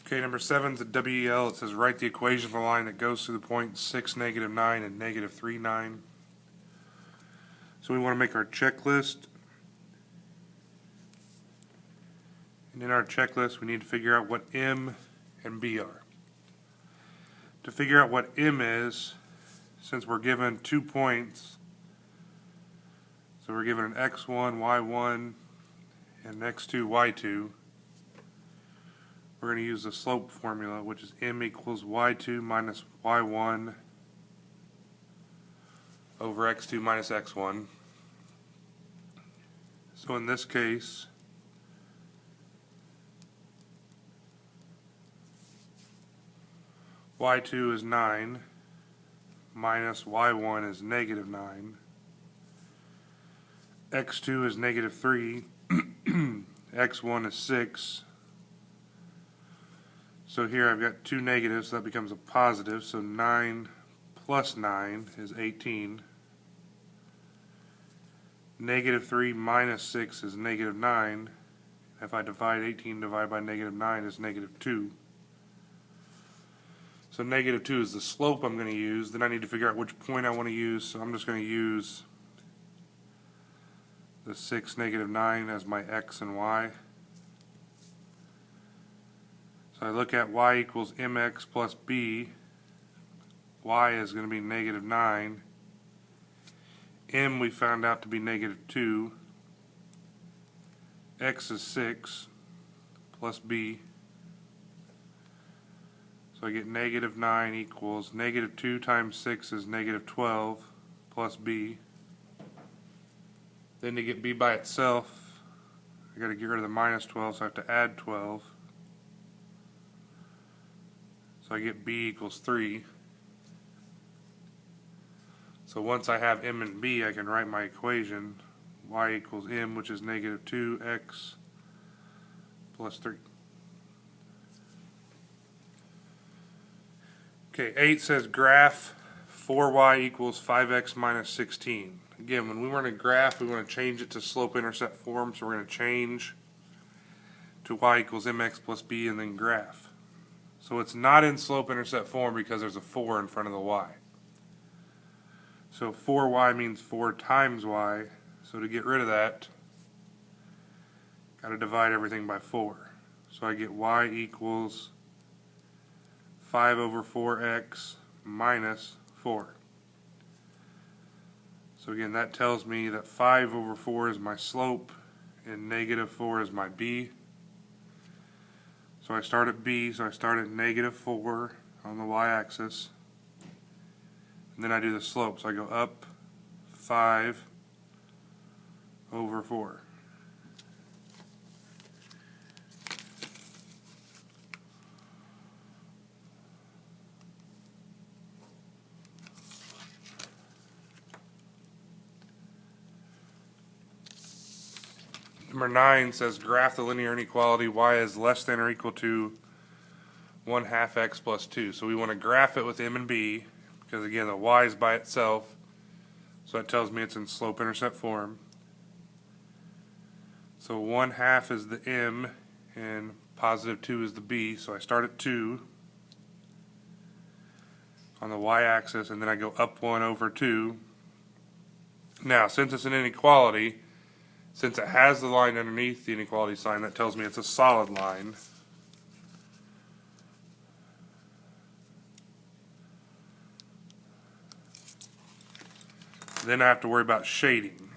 Okay, number 7 is a WEL. It says write the equation for the line that goes through the point 6, -9, and -3, 9. So we want to make our checklist. And in our checklist, we need to figure out what M and B are. To figure out what M is, since we're given 2 points, so we're given an x1, y1, and x2, y2, we're going to use the slope formula, which is M equals y2 minus y1 over x2 minus x1. So in this case, y2 is 9 minus y1 is -9. x2 is -3. x1 is 6. So here I've got two negatives, so that becomes a positive. So 9 plus 9 is 18. -3 minus 6 is -9. If I divide 18 divided by -9 is -2. So -2 is the slope I'm going to use. Then I need to figure out which point I want to use. So I'm just going to use the 6, -9 as my x and y. So I look at y equals mx plus b. Y is going to be -9. M we found out to be -2. X is 6 plus b. So I get -9 equals -2 times 6 is -12 plus b. Then to get b by itself, I got to get rid of the -12, so I have to add 12. So I get b equals 3. So once I have m and b, I can write my equation. Y equals m, which is -2x plus 3. Okay, 8 says graph 4y equals 5x minus 16. Again, when we want a graph, we want to change it to slope-intercept form, so we're going to change to y equals mx plus b and then graph. So it's not in slope-intercept form because there's a 4 in front of the y. So 4y means 4 times y. So to get rid of that, got to divide everything by 4. So I get y equals 5 over 4x minus 4. So again, that tells me that 5 over 4 is my slope and -4 is my b. So I start at b, so I start at -4 on the y-axis. And then I do the slope, so I go up 5 over 4. Number 9 says graph the linear inequality y is less than or equal to 1/2 x plus 2. So we want to graph it with m and b, because again the y is by itself, so that tells me it's in slope-intercept form. So 1/2 is the m and +2 is the b, so I start at 2 on the y-axis and then I go up 1 over 2. Now since it's an inequality, since it has the line underneath the inequality sign, that tells me it's a solid line. Then I have to worry about shading.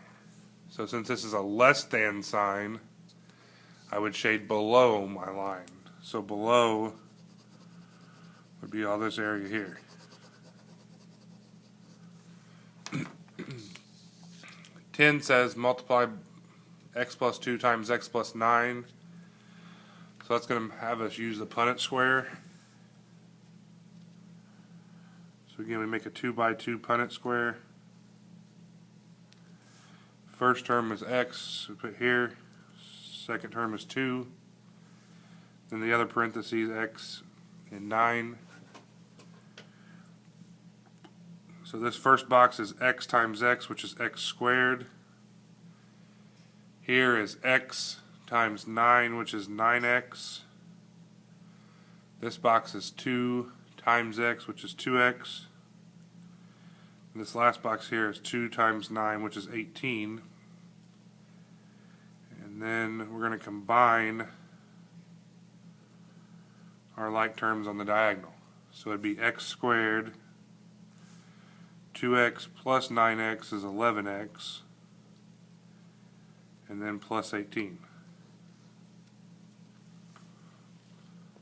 So since this is a less than sign, I would shade below my line. So below would be all this area here. 10 says multiply x plus 2 times x plus 9. So that's going to have us use the Punnett square. So again, we make a 2 by 2 Punnett square. First term is x, we put here. Second term is 2. Then the other parentheses, x and 9. So this first box is x times x, which is x squared. Here is x times 9, which is 9x. This box is 2 times x, which is 2x. And this last box here is 2 times 9, which is 18. And then we're going to combine our like terms on the diagonal. So it'd be x squared, 2x plus 9x is 11x, and then plus 18.